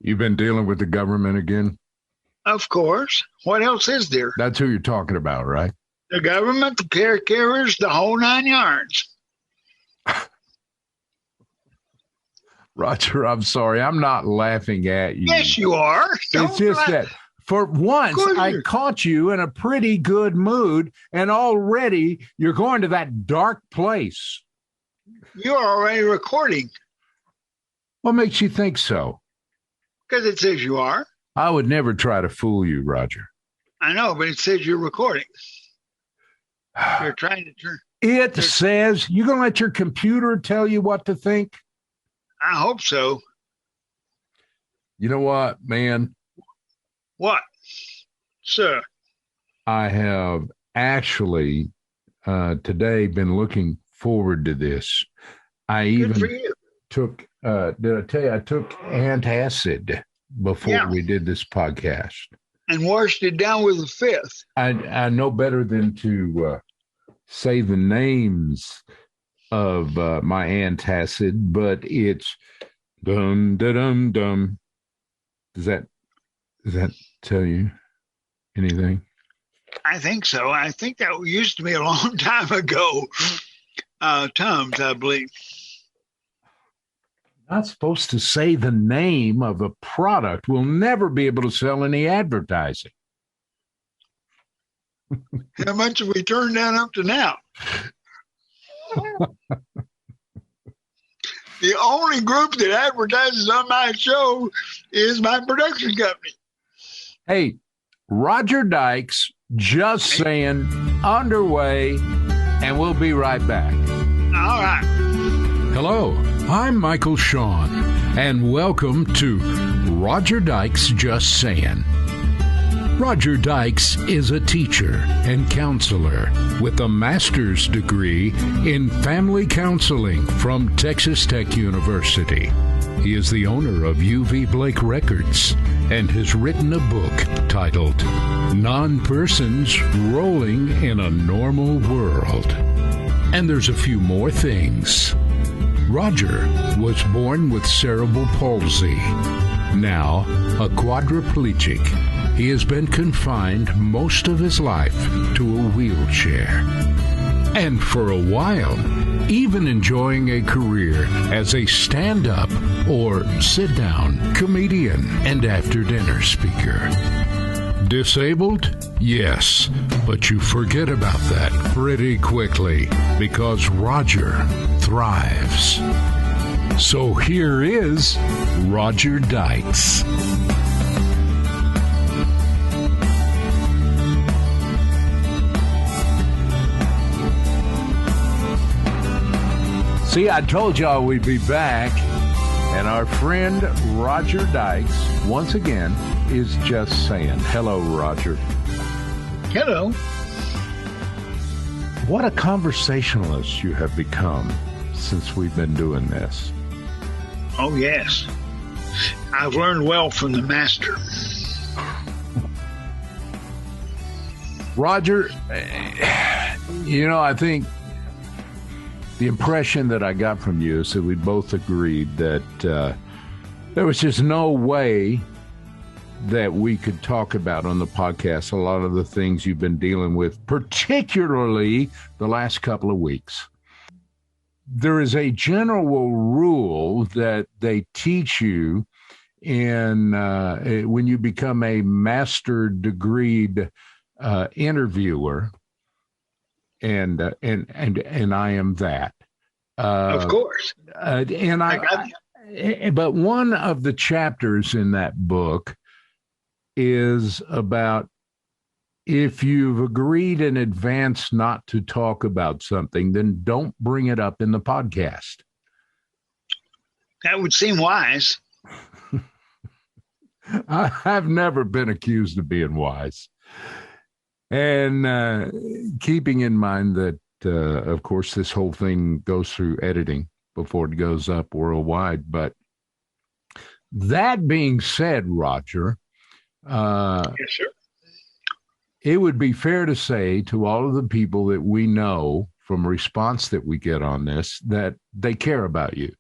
You've been dealing with the government again? Of course. What else is there? That's who you're talking about, right? The government, the care carriers, the whole 9 yards. Roger, I'm sorry. I'm not laughing at you. Yes, you are. It's just that for once I caught you in a pretty good mood, and already you're going to that dark place. You're already recording. What makes you think so? Because it says you are. I would never try to fool you, Roger. I know, but it says you're recording. You're trying to turn. It says, you going to let your computer tell you what to think? I hope so. You know what, man? What? Sir? I have actually today been looking forward to this. I Good for you. Took, did I tell you, I took antacid before we did this podcast. And washed it down with a fifth. I know better than to say the names of my antacid, but it's dum da dum dum. Does that tell you anything? I think so. I think that used to be a long time ago. Tums, I believe. Not supposed to say the name of a product. We'll never be able to sell any advertising. How much have we turned down up to now? The only group that advertises on my show is my production company. Hey, Roger Dykes Just Sayin underway, and we'll be right back. All right. Hello, I'm Michael Shawn, and welcome to Roger Dykes Just Sayin. Roger Dykes is a teacher and counselor with a master's degree in family counseling from Texas Tech University. He is the owner of UV Blake Records and has written a book titled Non-Persons Rolling in a Normal World. And there's a few more things. Roger was born with cerebral palsy. Now a quadriplegic, he has been confined most of his life to a wheelchair. And for a while, even enjoying a career as a stand-up or sit-down comedian and after-dinner speaker. Disabled? Yes, but you forget about that pretty quickly because Roger thrives. So here is Roger Dykes. See, I told y'all we'd be back, and our friend Roger Dykes, once again, is just saying, hello, Roger. Hello. What a conversationalist you have become since we've been doing this. Oh, yes. I've learned well from the master. Roger, you know, I think the impression that I got from you is that we both agreed that there was just no way that we could talk about on the podcast a lot of the things you've been dealing with, particularly the last couple of weeks. There is a general rule that they teach you in when you become a master degreed interviewer. And I am that. Of course. But one of the chapters in that book is about if you've agreed in advance not to talk about something, then don't bring it up in the podcast. That would seem wise. I've never been accused of being wise. And keeping in mind that, of course, this whole thing goes through editing before it goes up worldwide. But that being said, Roger, yes, sir. It would be fair to say to all of the people that we know from response that we get on this, that they care about you.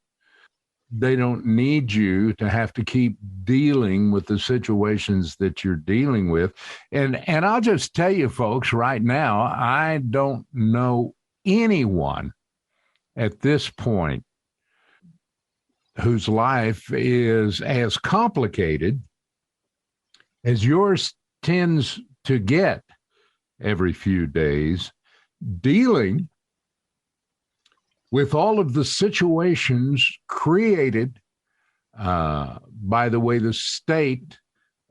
they don't need you to have to keep dealing with the situations that you're dealing with. And I'll just tell you, folks, right now, I don't know anyone at this point whose life is as complicated as yours tends to get every few days, dealing with all of the situations created by the way the state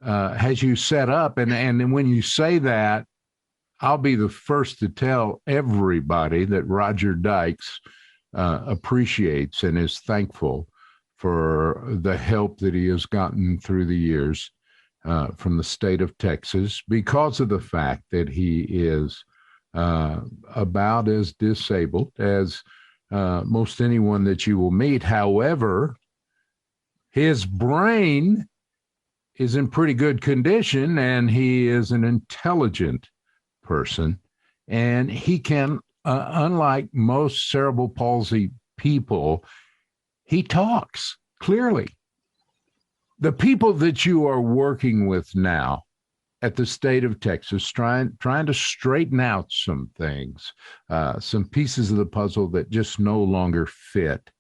has you set up. And when you say that, I'll be the first to tell everybody that Roger Dykes appreciates and is thankful for the help that he has gotten through the years from the state of Texas, because of the fact that he is about as disabled as most anyone that you will meet. However, his brain is in pretty good condition, and he is an intelligent person, and he can, unlike most cerebral palsy people, he talks clearly. The people that you are working with now at the state of Texas, trying to straighten out some things, some pieces of the puzzle that just no longer fit.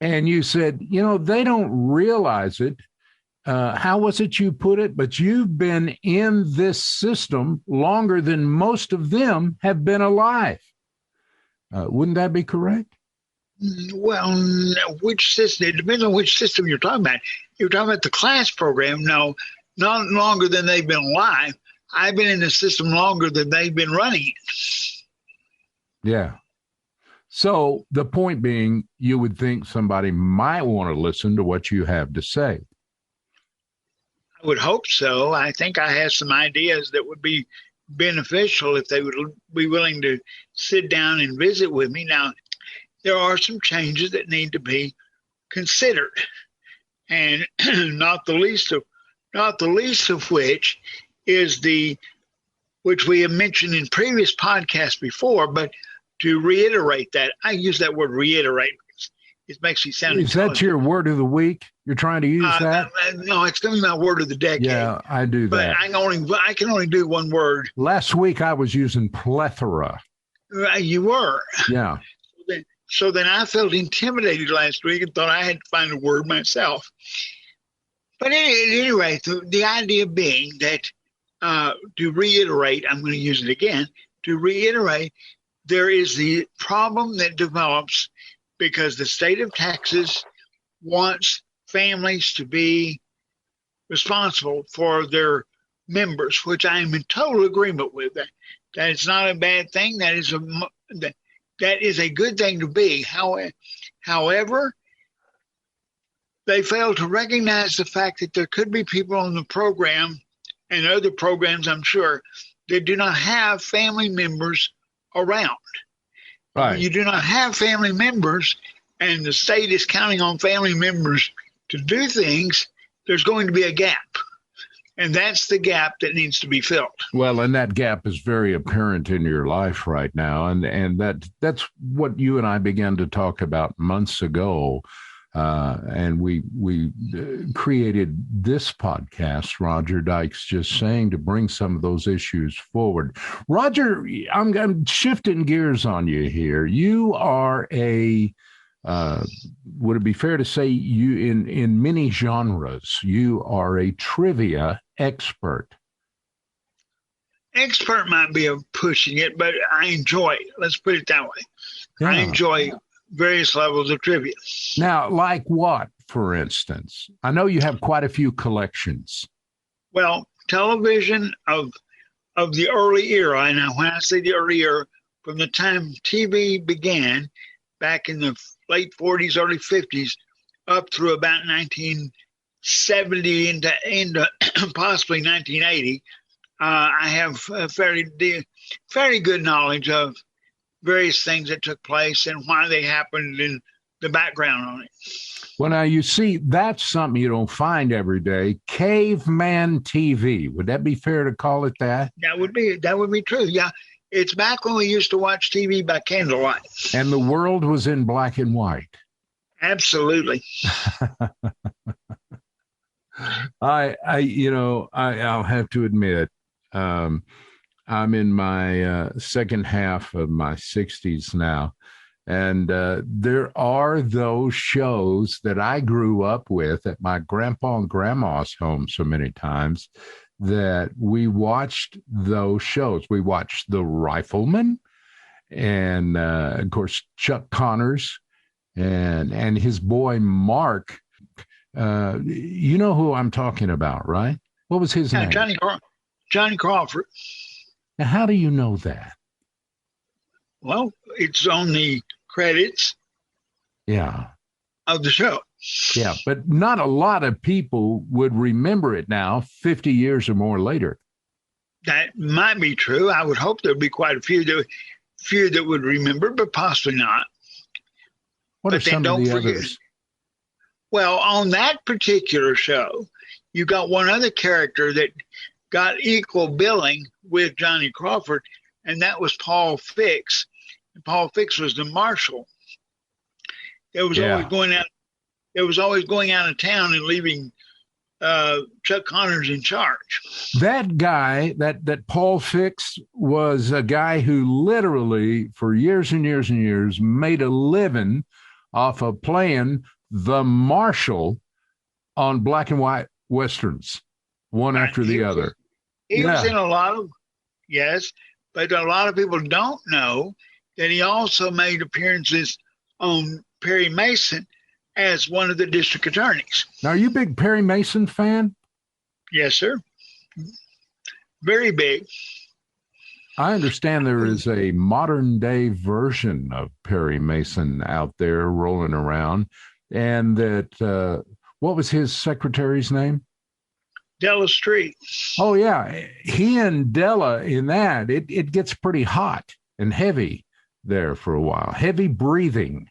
And you said, they don't realize it. How was it you put it? But you've been in this system longer than most of them have been alive. Wouldn't that be correct? Well, no, which system? It depends on which system you're talking about. You're talking about the class program. No, not longer than they've been alive. I've been in the system longer than they've been running it. Yeah. So the point being, you would think somebody might want to listen to what you have to say. I would hope so. I think I have some ideas that would be beneficial if they would be willing to sit down and visit with me. Now, there are some changes that need to be considered, and not the least of which is which we have mentioned in previous podcasts before, but to reiterate that, I use that word reiterate because it makes me sound intelligent. Is that your word of the week? You're trying to use that? No, it's going to be my word of the decade. Yeah, I do that. But I can only do one word. Last week I was using plethora. You were. Yeah. So then I felt intimidated last week and thought I had to find a word myself. But at any rate, the idea being that to reiterate, I'm going to use it again, to reiterate, there is the problem that develops because the state of Texas wants families to be responsible for their members, which I am in total agreement with. That it's not a bad thing. That is a good thing to be. However, they fail to recognize the fact that there could be people on the program and other programs, I'm sure, that do not have family members around. Right. When you do not have family members and the state is counting on family members to do things, there's going to be a gap. And that's the gap that needs to be filled. Well, and that gap is very apparent in your life right now. And that's what you and I began to talk about months ago. And we created this podcast, Roger Dykes Just Saying, to bring some of those issues forward. Roger, I'm shifting gears on you here. You are would it be fair to say you in many genres, you are a trivia expert? Expert might be pushing it, but I enjoy it. Let's put it that way. Yeah. I enjoy various levels of trivia. Now, like what, for instance? I know you have quite a few collections. Well, television of the early era, and when I say the early era, from the time TV began back in the late 40s, early 50s, up through about 1970 into possibly 1980, I have a very good knowledge of various things that took place and why they happened and the background on it. Well, now, you see, that's something you don't find every day. Caveman TV. Would that be fair to call it that? That would be true, yeah. It's back when we used to watch TV by candlelight. And the world was in black and white. Absolutely. I'll have to admit, I'm in my second half of my 60s now. And there are those shows that I grew up with at my grandpa and grandma's home so many times that we watched those shows. We watched The Rifleman and, of course, Chuck Connors and his boy Mark. You know who I'm talking about, right? What was his name? Johnny Crawford. Now, how do you know that? Well, it's on the credits. Yeah. Of the show. Yeah, but not a lot of people would remember it now, 50 years or more later. That might be true. I would hope there'd be quite a few that would remember, but possibly not. What are some of the others? Well, on that particular show, you got one other character that got equal billing with Johnny Crawford, and that was Paul Fix. And Paul Fix was the marshal. It was always going out. It was always going out of town and leaving Chuck Connors in charge. That guy, that Paul Fix, was a guy who literally, for years and years and years, made a living off of playing the marshal on black and white westerns, one after the other. He was in a lot of, yes, but a lot of people don't know that he also made appearances on Perry Mason as one of the district attorneys. Now, are you a big Perry Mason fan? Yes, sir. Very big. I understand there is a modern day version of Perry Mason out there rolling around, and that, what was his secretary's name? Della Street. Oh, yeah. He and Della in that, it gets pretty hot and heavy there for a while. Heavy breathing.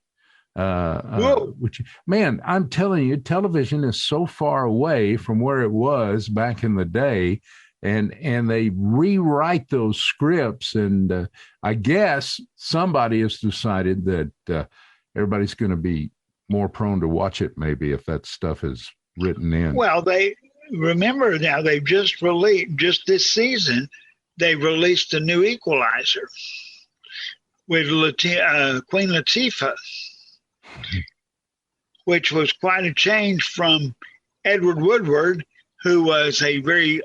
Which, man, I'm telling you, television is so far away from where it was back in the day. And they rewrite those scripts. And I guess somebody has decided that everybody's going to be more prone to watch it, maybe, if that stuff is written in. Well, they remember now they've just this season, they released a new Equalizer with Queen Latifah, which was quite a change from Edward Woodward, who was a very,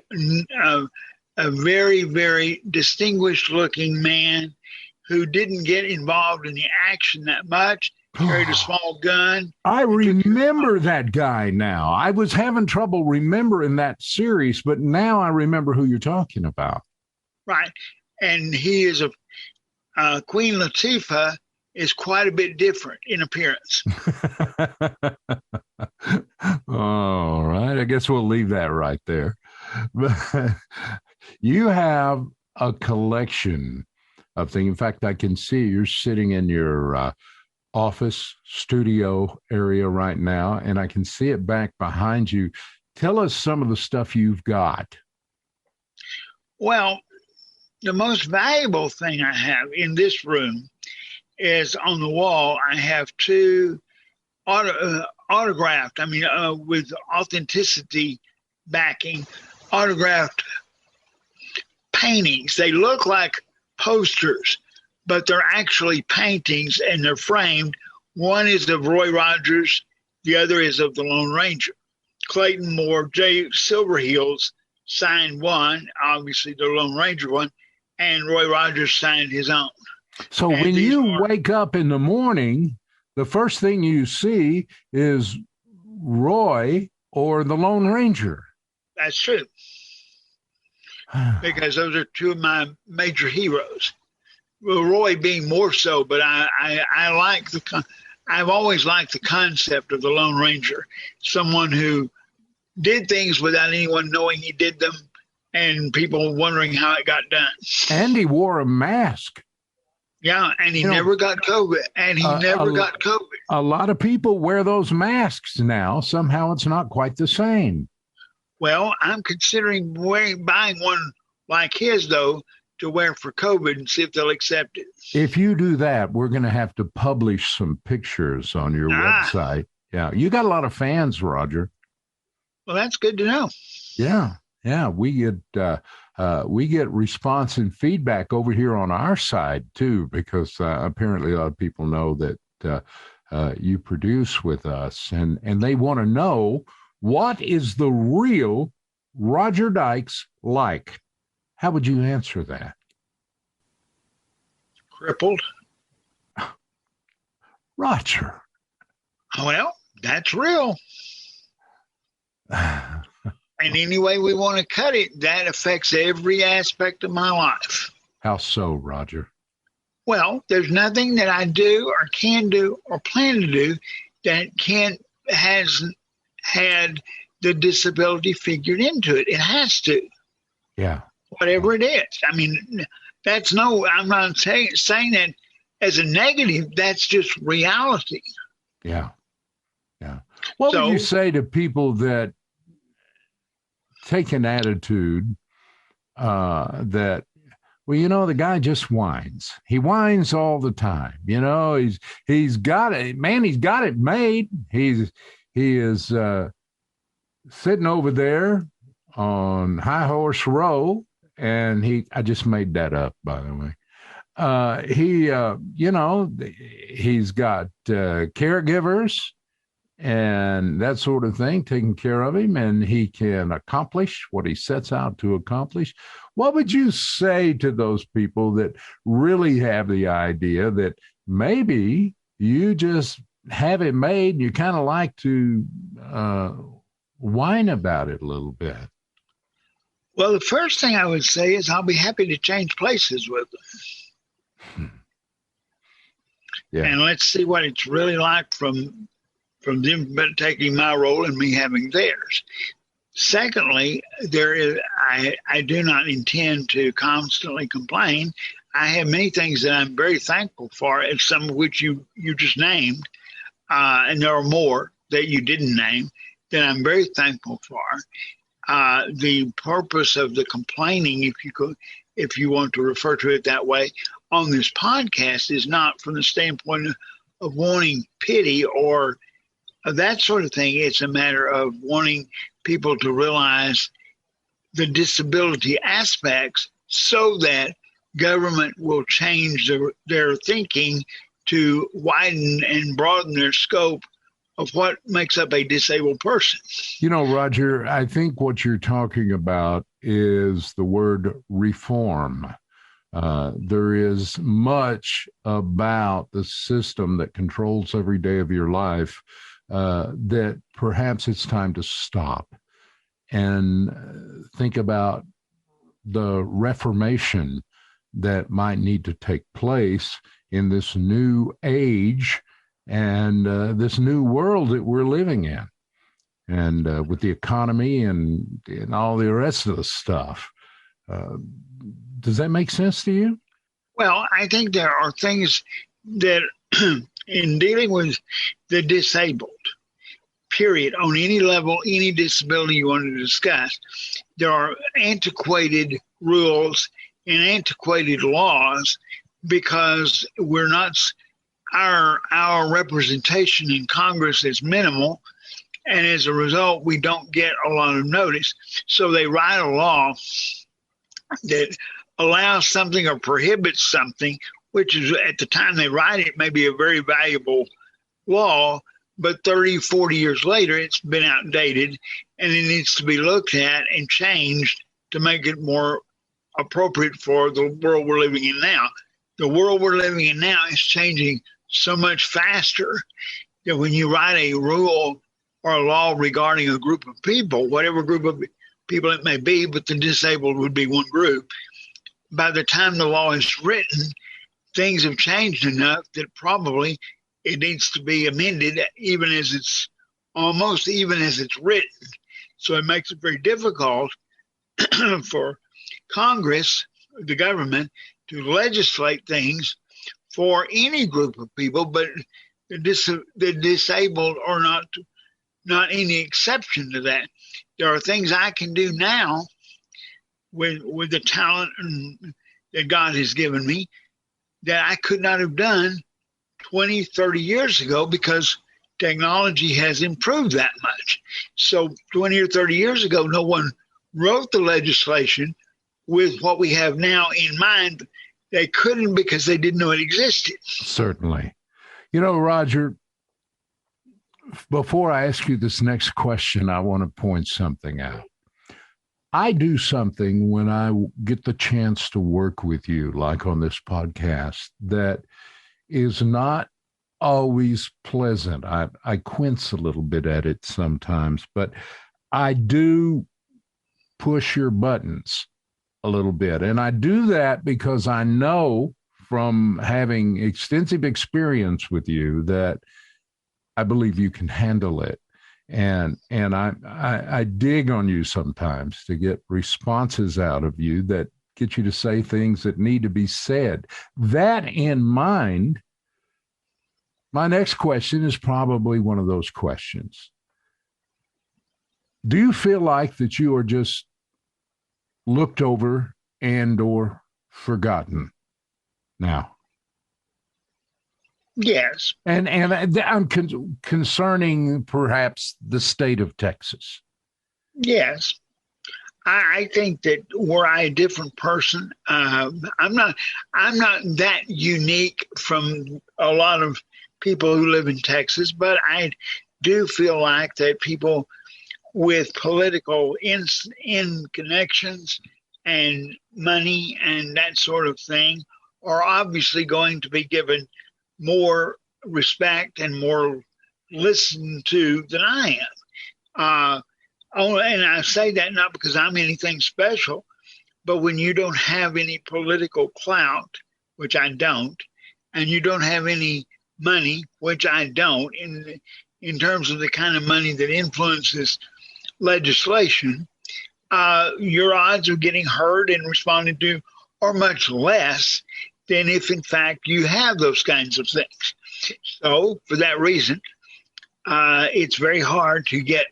very distinguished looking man who didn't get involved in the action that much, carried a small gun. I remember that guy now. I was having trouble remembering that series, but now I remember who you're talking about. Right. And he is Queen Latifah is quite a bit different in appearance. All right. I guess we'll leave that right there. But you have a collection of things. In fact, I can see you're sitting in your office studio area right now, and I can see it back behind you. Tell us some of the stuff you've got. Well, the most valuable thing I have in this room is on the wall. I have two autographed, with authenticity backing, autographed paintings. They look like posters, but they're actually paintings, and they're framed. One is of Roy Rogers, the other is of the Lone Ranger. Clayton Moore, J. Silverheels signed one, obviously the Lone Ranger one, and Roy Rogers signed his own. So when you wake up in the morning, the first thing you see is Roy or the Lone Ranger. That's true. Because those are two of my major heroes. Well, Roy being more so, but I like I've always liked the concept of the Lone Ranger, someone who did things without anyone knowing he did them, and people wondering how it got done. And he wore a mask. Yeah, and he never got COVID. A lot of people wear those masks now. Somehow it's not quite the same. Well, I'm considering buying one like his, though, to wear for COVID and see if they'll accept it. If you do that, we're going to have to publish some pictures on your website. Yeah. You got a lot of fans, Roger. Well, that's good to know. Yeah. Yeah. We get response and feedback over here on our side too, because apparently a lot of people know that you produce with us, and they want to know, what is the real Roger Dykes like? How would you answer that? Crippled. Roger. Well, that's real. And any way we want to cut it, that affects every aspect of my life. How so, Roger? Well, there's nothing that I do or can do or plan to do that hasn't had the disability figured into it. It has to. Yeah. Whatever it is. I mean, I'm not saying that as a negative. That's just reality. Yeah. Yeah. What would you say to people that take an attitude that, well, the guy just whines. He whines all the time. He's got it, man. He's got it made. He is sitting over there on High Horse Row, and I just made that up, by the way. He's got caregivers and that sort of thing taking care of him, and he can accomplish what he sets out to accomplish. What would you say to those people that really have the idea that maybe you just have it made and you kind of like to whine about it a little bit? Well, the first thing I would say is I'll be happy to change places with them. Yeah. And let's see what it's really like from them taking my role and me having theirs. Secondly, I do not intend to constantly complain. I have many things that I'm very thankful for, and some of which you just named, and there are more that you didn't name that I'm very thankful for. The purpose of the complaining, if you want to refer to it that way, on this podcast is not from the standpoint of wanting pity or that sort of thing. It's a matter of wanting people to realize the disability aspects so that government will change their thinking to widen and broaden their scope of what makes up a disabled person. Roger, I think what you're talking about is the word reform. There is much about the system that controls every day of your life that perhaps it's time to stop and think about the reformation that might need to take place in this new age and this new world that we're living in, and with the economy and all the rest of the stuff. Does that make sense to you? Well, I think there are things that in dealing with the disabled, period, on any level, any disability you want to discuss, there are antiquated rules and antiquated laws because we're not, our representation in Congress is minimal, and as a result, we don't get a lot of notice. So they write a law that allows something or prohibits something, which is at the time they write it may be a very valuable law, but 30, 40 years later, it's been outdated and it needs to be looked at and changed to make it more appropriate for the world we're living in now. The world we're living in now is changing so much faster that when you write a rule or a law regarding a group of people, whatever group of people it may be, but the disabled would be one group, by the time the law is written, things have changed enough that probably it needs to be amended even as it's written. So it makes it very difficult for Congress, the government, to legislate things for any group of people, but the disabled are not any exception to that. There are things I can do now with the talent that God has given me that I could not have done 20, 30 years ago because technology has improved that much. So 20 or 30 years ago, no one wrote the legislation with what we have now in mind. They couldn't because they didn't know it existed. Certainly. You know, Roger, before I ask you this next question, I want to point something out. I do something when I get the chance to work with you, like on this podcast, that is not always pleasant. I quince a little bit at it sometimes, but I do push your buttons a little bit. And I do that because I know from having extensive experience with you that I believe you can handle it. And I dig on you sometimes to get responses out of you that get you to say things that need to be said. That in mind, my next question is probably one of those questions. Do you feel like that you are just looked over and or forgotten now? Yes. And I'm concerning perhaps the state of Texas. Yes. I think that were I a different person, I'm not that unique from a lot of people who live in Texas, but I do feel like that people with political in connections and money and that sort of thing are obviously going to be given more respect and more listened to than I am. And I say that not because I'm anything special, but when you don't have any political clout, which I don't, and you don't have any money, which I don't, in terms of the kind of money that influences legislation, your odds of getting heard and responded to are much less than if, in fact, you have those kinds of things. So, for that reason, it's very hard to get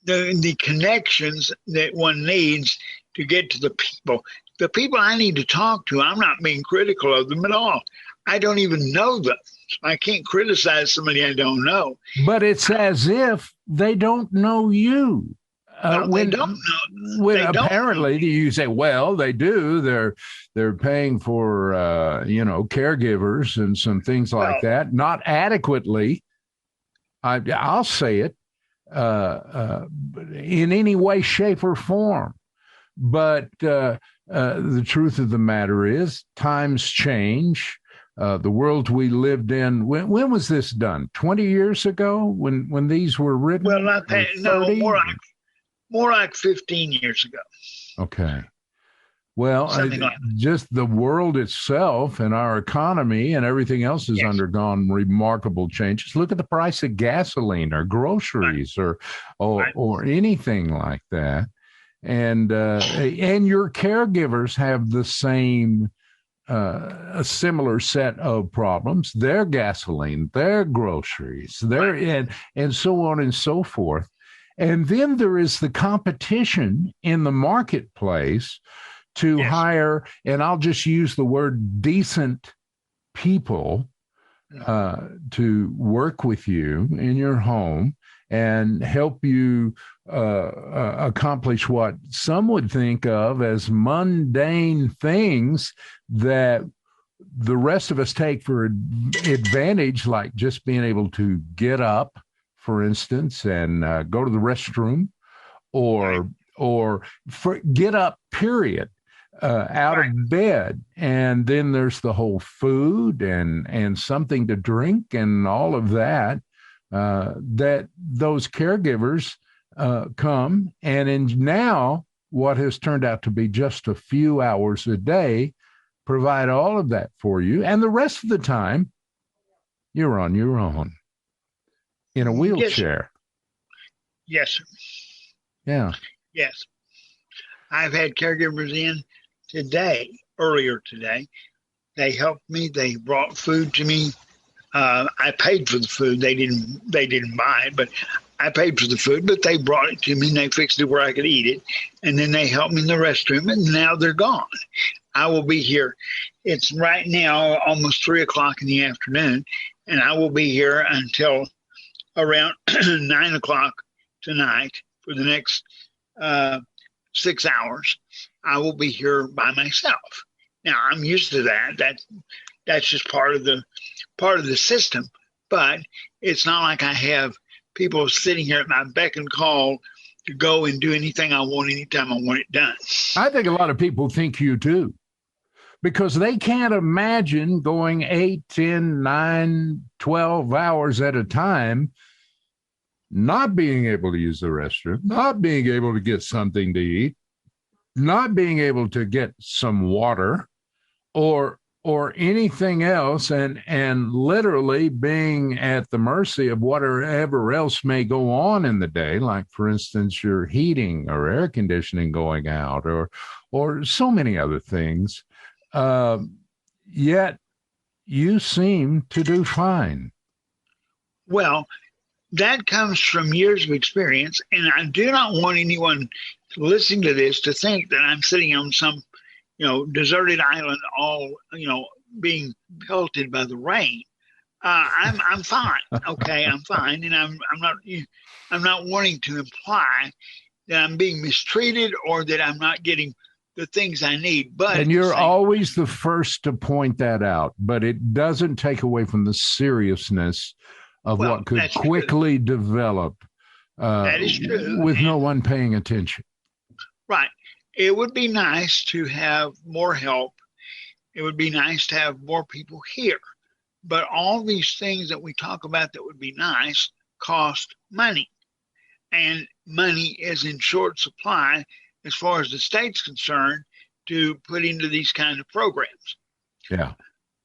the connections that one needs to get to the people. The people I need to talk to, I'm not being critical of them at all. I don't even know them. I can't criticize somebody I don't know. But it's as if they don't know you. They don't know. When apparently you say, well, they do. They're paying for caregivers and some things like that, not adequately. I'll say it in any way, shape, or form. But the truth of the matter is, times change. The world we lived in. When was this done? 20 years ago, when these were written. Well, not that. No, more like 15 years ago. Okay. Well, just the world itself and our economy and everything else has undergone remarkable changes. Look at the price of gasoline or groceries or anything like that. And your caregivers have the same a similar set of problems. Their gasoline, their groceries, and so on and so forth. And then there is the competition in the marketplace to hire, and I'll just use the word decent people to work with you in your home and help you accomplish what some would think of as mundane things that the rest of us take for advantage, like just being able to get up, for instance, and go to the restroom or get up, period, out of bed. And then there's the whole food and something to drink and all of that, that those caregivers come. And now what has turned out to be just a few hours a day provide all of that for you. And the rest of the time, you're on your own. In a wheelchair. Yes, sir. Yeah. Yes. I've had caregivers in earlier today. They helped me. They brought food to me. I paid for the food. They didn't buy it, but I paid for the food, but they brought it to me and they fixed it where I could eat it. And then they helped me in the restroom, and now they're gone. I will be here. It's right now almost 3 o'clock in the afternoon, and I will be here until around 9 o'clock tonight for the next 6 hours. I will be here by myself. Now I'm used to that. That's just part of the system. But it's not like I have people sitting here at my beck and call to go and do anything I want anytime I want it done. I think a lot of people think you do, because they can't imagine going 8, 10, 9, 12 hours at a time, not being able to use the restroom, not being able to get something to eat, not being able to get some water or anything else, and literally being at the mercy of whatever else may go on in the day, like, for instance, your heating or air conditioning going out, or so many other things. Yet you seem to do fine. Well, that comes from years of experience, and I do not want anyone listening to this to think that I'm sitting on some deserted island, all, being pelted by the rain. I'm fine. Okay, I'm fine, and I'm not wanting to imply that I'm being mistreated or that I'm not getting the things I need. But and you're always the first to point that out, but it doesn't take away from the seriousness of what could quickly develop. That is true. With no one paying attention. Right. It would be nice to have more help. It would be nice to have more people here. But all these things that we talk about that would be nice cost money. And money is in short supply as far as the state's concerned to put into these kind of programs. Yeah.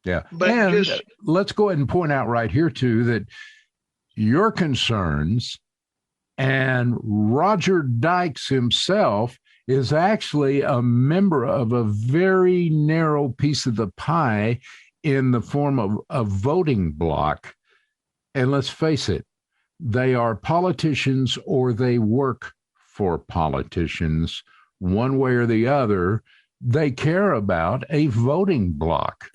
Yeah. But and let's go ahead and point out right here, too, that your concerns and Roger Dykes himself is actually a member of a very narrow piece of the pie in the form of a voting bloc. And let's face it, they are politicians or they work for politicians. One way or the other, they care about a voting bloc.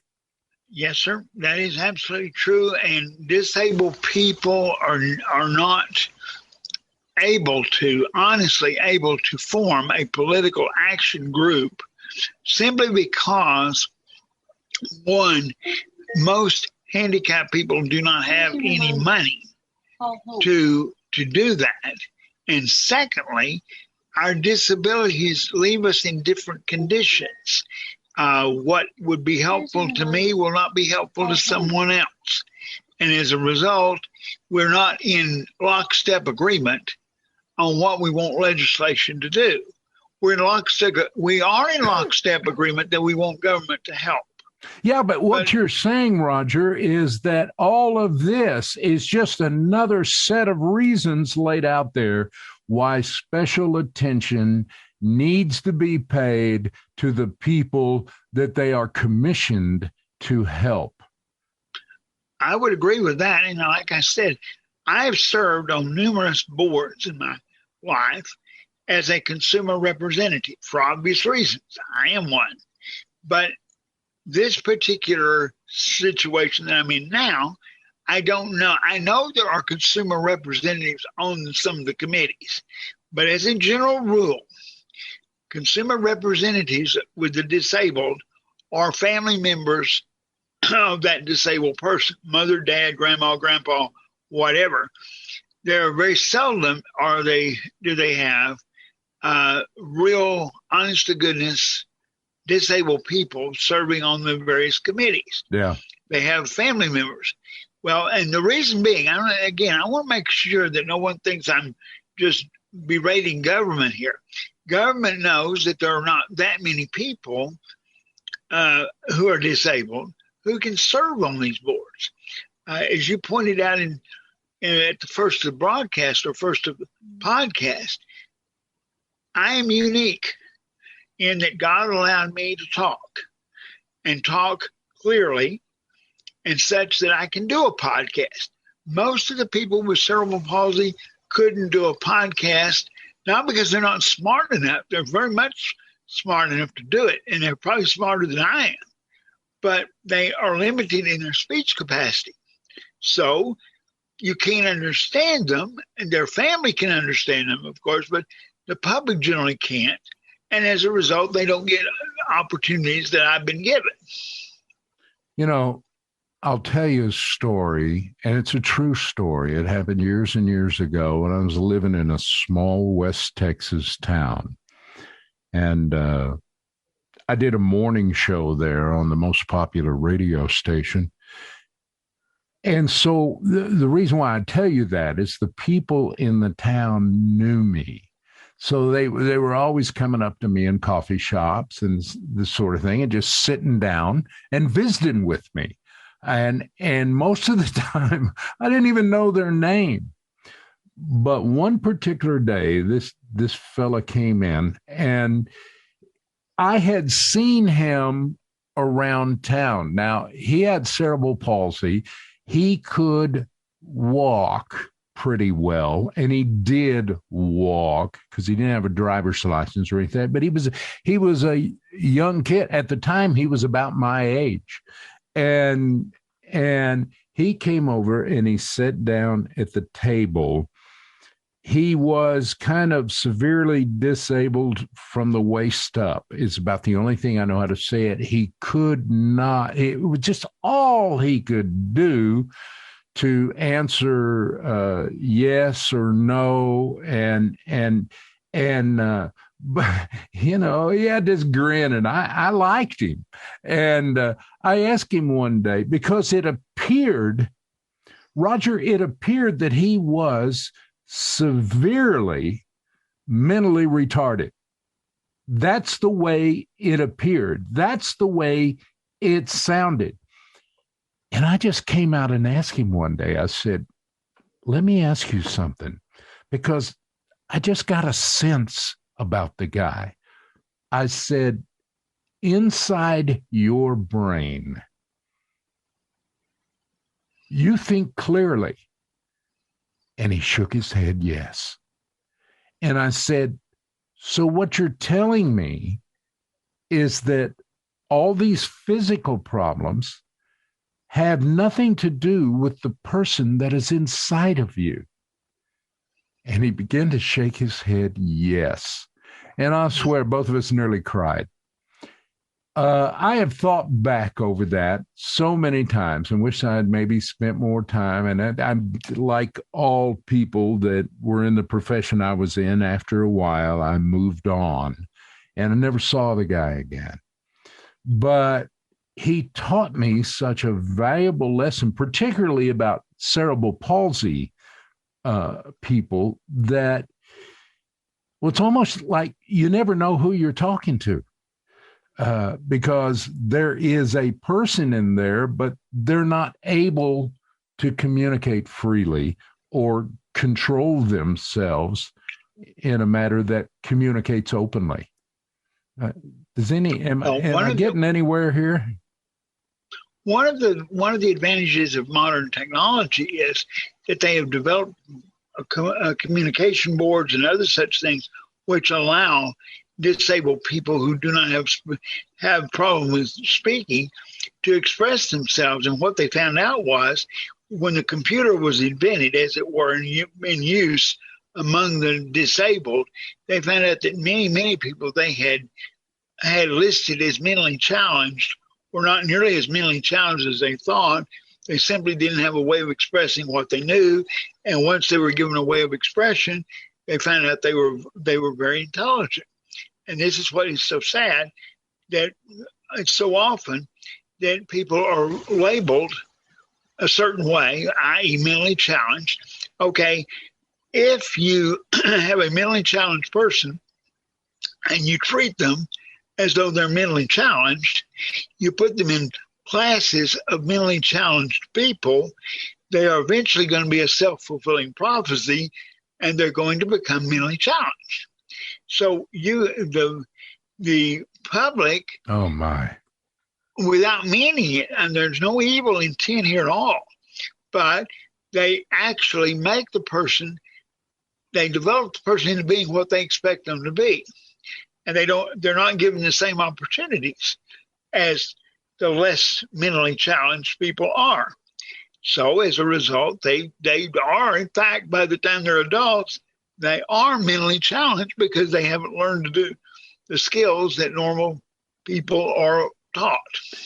Yes, sir. That is absolutely true. And disabled people are not honestly able to form a political action group simply because, one, most handicapped people do not have any money to do that. And secondly, our disabilities leave us in different conditions. What would be helpful to me will not be helpful to someone else. And as a result, we're not in lockstep agreement on what we want legislation to do. We are in lockstep agreement that we want government to help. Yeah, but what you're saying, Roger, is that all of this is just another set of reasons laid out there why special attention needs to be paid to the people that they are commissioned to help. I would agree with that. And like I said, I've served on numerous boards in my life as a consumer representative for obvious reasons. I am one. But this particular situation that I'm in now, I don't know. I know there are consumer representatives on some of the committees, but as a general rule, consumer representatives with the disabled are family members of that disabled person, mother, dad, grandma, grandpa, whatever. They're very seldom do they have real, honest to goodness, disabled people serving on the various committees. Yeah. They have family members. Well, and the reason being, I want to make sure that no one thinks I'm just berating government here. Government knows that there are not that many people who are disabled who can serve on these boards. As you pointed out at the first of the broadcast or first of the podcast, I am unique in that God allowed me to talk and talk clearly and such that I can do a podcast. Most of the people with cerebral palsy couldn't do a podcast, not because they're not smart enough. They're very much smart enough to do it, and they're probably smarter than I am, but they are limited in their speech capacity. So you can't understand them, and their family can understand them, of course, but the public generally can't. And as a result, they don't get opportunities that I've been given. You know, I'll tell you a story, and it's a true story. It happened years and years ago when I was living in a small West Texas town. And I did a morning show there on the most popular radio station. And so the reason why I tell you that is the people in the town knew me. So they were always coming up to me in coffee shops and this sort of thing, and just sitting down and visiting with me. And most of the time, I didn't even know their name. But one particular day, this fella came in, and I had seen him around town. Now, he had cerebral palsy. He could walk pretty well, and he did walk because he didn't have a driver's license or anything. But he was a young kid at the time. He was about my age, and he came over and he sat down at the table. He was kind of severely disabled from the waist up. It's about the only thing I know how to say it. He could not. It was just all he could do to answer yes or no, but you know, he had this grin, and I liked him. And I asked him one day, because it appeared, Roger, that he was severely mentally retarded. That's the way it appeared. That's the way it sounded. And I just came out and asked him one day, I said, let me ask you something, because I just got a sense about the guy. I said, inside your brain, you think clearly? And he shook his head, yes. And I said, so what you're telling me is that all these physical problems have nothing to do with the person that is inside of you? And he began to shake his head, yes. And I swear, both of us nearly cried. I have thought back over that so many times and wish I had maybe spent more time. And I'm like all people that were in the profession I was in. After a while, I moved on, and I never saw the guy again. But he taught me such a valuable lesson, particularly about cerebral palsy people, that, well, it's almost like you never know who you're talking to, because there is a person in there, but they're not able to communicate freely or control themselves in a manner that communicates openly. Am I getting anywhere here? One of the advantages of modern technology is that they have developed communication boards and other such things which allow disabled people who do not have problem with speaking to express themselves. And what they found out was, when the computer was invented, as it were, in use among the disabled, they found out that many people they had listed as mentally challenged were not nearly as mentally challenged as they thought. They simply didn't have a way of expressing what they knew. And once they were given a way of expression, they found out they were very intelligent. And this is what is so sad, that it's so often that people are labeled a certain way, i.e. mentally challenged. Okay, if you have a mentally challenged person and you treat them as though they're mentally challenged, you put them in classes of mentally challenged people, they are eventually going to be a self-fulfilling prophecy, and they're going to become mentally challenged. So the public, oh my, without meaning it, and there's no evil intent here at all, but they actually make the person they develop the person into being what they expect them to be. And they're not given the same opportunities as the less mentally challenged people are. So as a result, they are, in fact, by the time they're adults, they are mentally challenged because they haven't learned to do the skills that normal people are taught.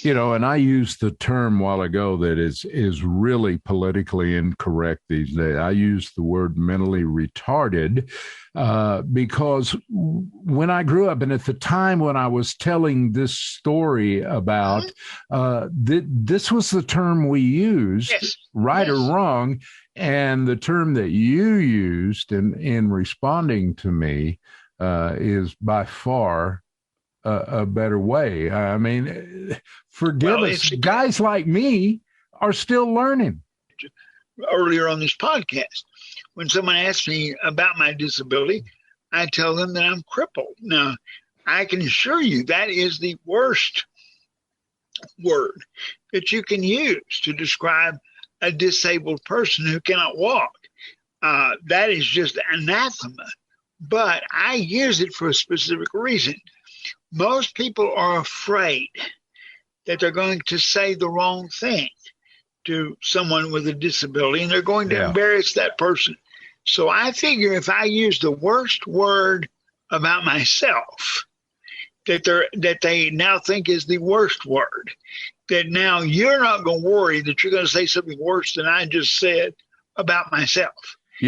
And I used the term a while ago that is really politically incorrect these days. I used the word mentally retarded because when I grew up, and at the time when I was telling this story about, this was the term we used, yes. right yes. or wrong, and the term that you used in responding to me is by far a better way. I mean, forgive us. Guys like me are still learning. Earlier on this podcast, when someone asks me about my disability, I tell them that I'm crippled. Now, I can assure you that is the worst word that you can use to describe a disabled person who cannot walk. That is just anathema. But I use it for a specific reason. Most people are afraid that they're going to say the wrong thing to someone with a disability, and they're going to embarrass that person. So I figure if I use the worst word about myself that they now think is the worst word, that now you're not going to worry that you're going to say something worse than I just said about myself. I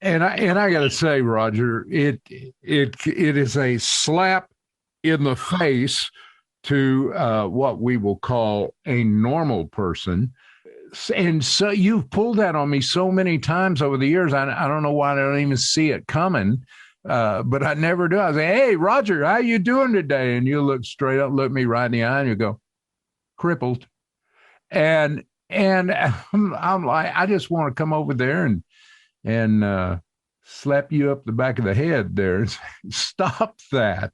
got to say, Roger, it is a slap in the face to what we will call a normal person. And so you've pulled that on me so many times over the years. I don't know why I don't even see it coming, but I never do. I say, hey, Roger, how you doing today? And you look straight up, look me right in the eye, and you go, crippled. And I'm like, I just want to come over there and slap you up the back of the head there and say, stop that,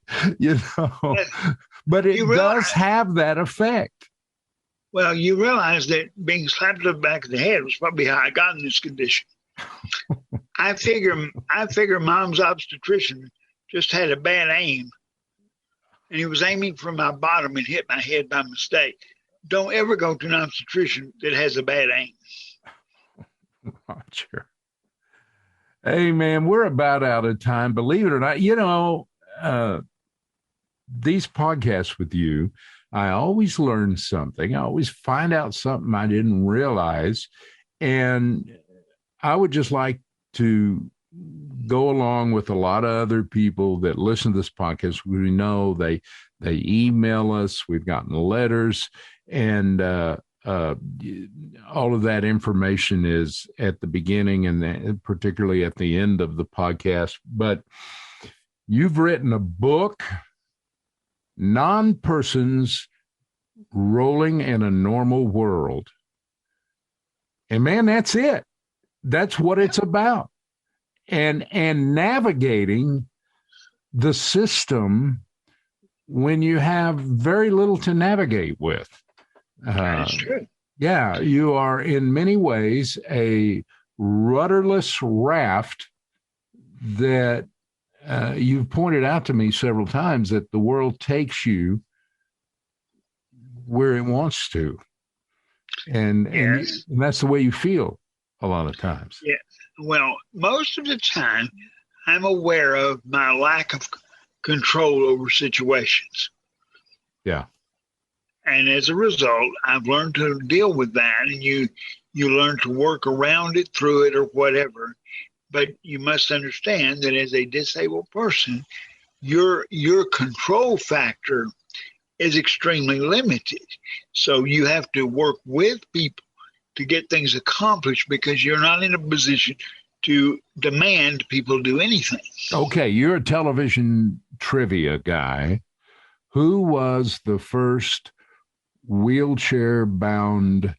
But it does have that effect. Well, you realize that being slapped up the back of the head was probably how I got in this condition. I figure mom's obstetrician just had a bad aim, and he was aiming for my bottom and hit my head by mistake. Don't ever go to an obstetrician that has a bad aim. Roger. Hey, man, we're about out of time. Believe it or not, these podcasts with you, I always learn something. I always find out something I didn't realize. And I would just like to go along with a lot of other people that listen to this podcast. We know they email us. We've gotten letters, and all of that information is at the beginning and particularly at the end of the podcast. But you've written a book, Non-Persons Rolling in a Normal World. And man, that's it. That's what it's about. And navigating the system when you have very little to navigate with. That's true. Yeah, you are in many ways a rudderless raft that you've pointed out to me several times that the world takes you where it wants to. And that's the way you feel a lot of times. Yeah. Well, most of the time, I'm aware of my lack of control over situations. Yeah. And as a result, I've learned to deal with that, and you learn to work around it, through it, or whatever. But you must understand that as a disabled person, your control factor is extremely limited. So you have to work with people to get things accomplished because you're not in a position to demand people do anything. Okay, you're a television trivia guy. Who was the first wheelchair-bound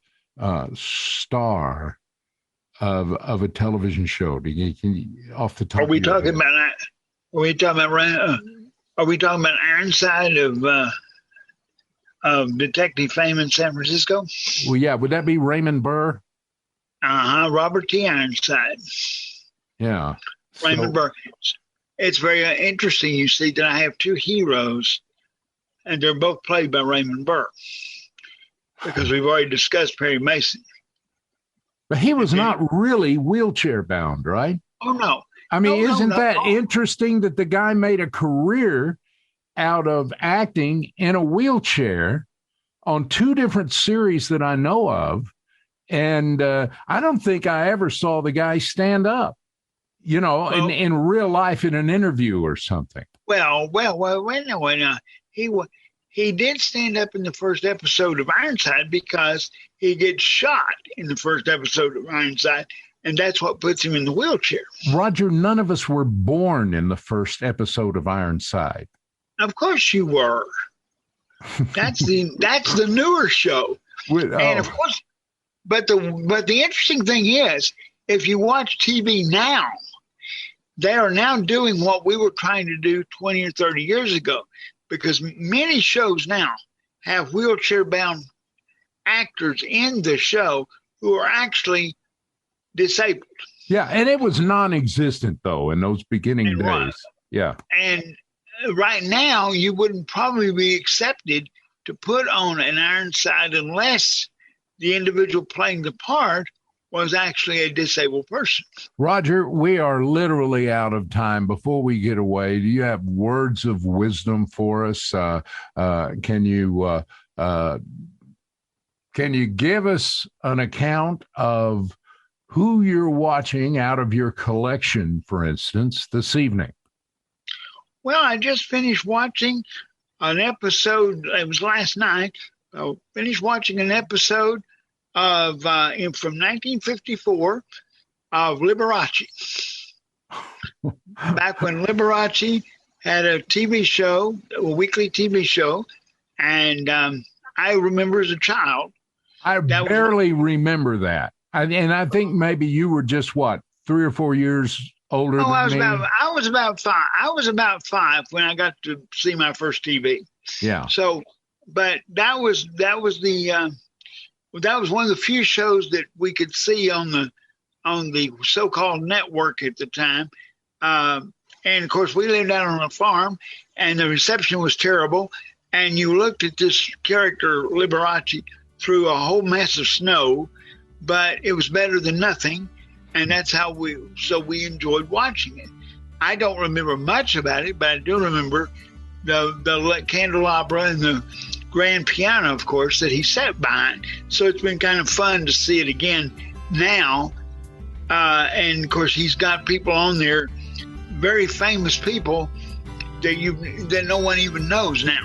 star of a television show? Off the top? Are we talking about that? Are we talking about Ironside of Detective Fame in San Francisco? Well, yeah. Would that be Raymond Burr? Robert T. Ironside. Yeah. Raymond Burr. It's very interesting. You see that I have two heroes, and they're both played by Raymond Burr, because we've already discussed Perry Mason. But he was not really wheelchair bound, right? Oh, no. I mean, isn't that interesting that the guy made a career out of acting in a wheelchair on two different series that I know of? And I don't think I ever saw the guy stand up, in real life in an interview or something. Well, wait a minute. He did stand up in the first episode of Ironside because he gets shot in the first episode of Ironside, and that's what puts him in the wheelchair. Roger, none of us were born in the first episode of Ironside. Of course you were. That's the newer show. And of course, but the interesting thing is, if you watch TV now, they are now doing what we were trying to do 20 or 30 years ago, because many shows now have wheelchair-bound actors in the show who are actually disabled. Yeah, and it was non-existent, though, in those beginning days. Right. Yeah. And right now, you wouldn't probably be accepted to put on an Ironside unless the individual playing the part was actually a disabled person. Roger, we are literally out of time. Before we get away, do you have words of wisdom for us? Can you give us an account of who you're watching out of your collection, for instance, this evening? Well, I just finished watching an episode. It was last night. I finished watching an episode of from 1954 of Liberace. Back when Liberace had a TV show, a weekly TV show, and I remember as a child. I barely remember that. And I think maybe you were just 3 or 4 years older than me. I was about 5. I was about 5 when I got to see my first TV. Yeah. So, but that was one of the few shows that we could see on the so-called network at the time. And of course, we lived out on a farm, and the reception was terrible. And you looked at this character Liberace through a whole mess of snow, but it was better than nothing. And that's how we enjoyed watching it. I don't remember much about it, but I do remember the candelabra and the grand piano, of course, that he sat behind. So it's been kind of fun to see it again now. And of course, he's got people on there, very famous people that no one even knows now.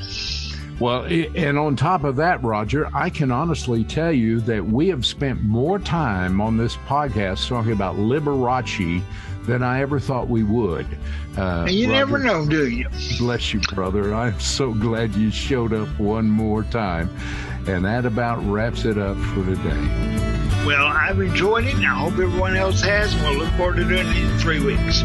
Well, and on top of that, Roger, I can honestly tell you that we have spent more time on this podcast talking about Liberace than I ever thought we would. And you Roger, never know, do you? Bless you, brother. I'm so glad you showed up one more time. And that about wraps it up for today. Well, I've enjoyed it, and I hope everyone else has, and we'll look forward to doing it in 3 weeks.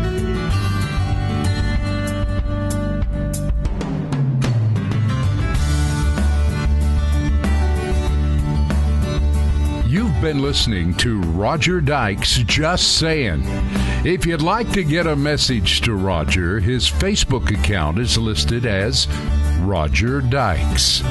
You've been listening to Roger Dykes Just Sayin. If you'd like to get a message to Roger, his Facebook account is listed as Roger Dykes.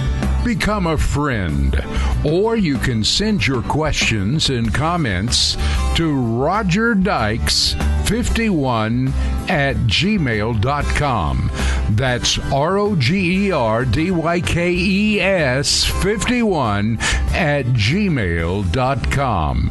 Become a friend, or you can send your questions and comments to rogerdykes51@gmail.com. That's ROGERDYKES51@gmail.com.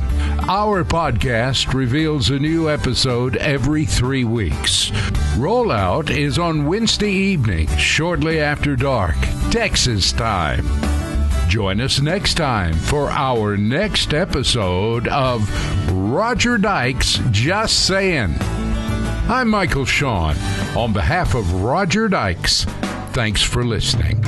Our podcast reveals a new episode every 3 weeks. Rollout is on Wednesday evening, shortly after dark, Texas time. Join us next time for our next episode of Roger Dykes Just Sayin. I'm Michael Shawn. On behalf of Roger Dykes, thanks for listening.